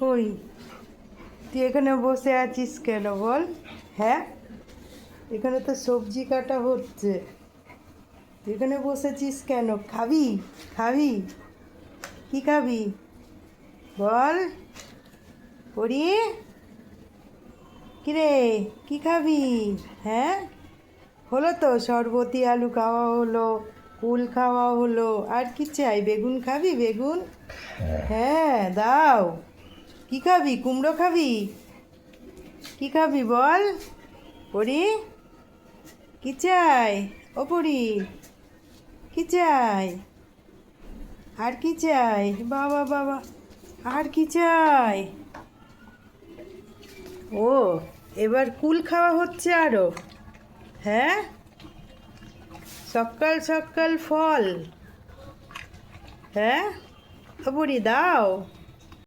ওই তুই এখানে বসে আছিস কেন বল? হ্যাঁ, এখানে তো সবজি কাটা হচ্ছে, তুই এখানে বসেছিস কেন? খাবি? খাবি? কি খাবি বল? পড়ি, কিরে, কি খাবি? হ্যাঁ, হলো তো, শরবতি আলু খাওয়া হলো, কুল খাওয়া হলো, আর কি চাই? বেগুন খাবি? বেগুন, হ্যাঁ দাও। কি খাবি? কুমড়ো খাবি? কি খাবি বল? পড়ি, কি চাই? ও পড়ি, কি চাই? আর কি চাই? বাবা বাবা, আর কি চাই? ও, এবার কুল খাওয়া হচ্ছে আরো? হ্যাঁ, সকাল সকাল ফল? হ্যাঁ, ও বুড়ি দাও।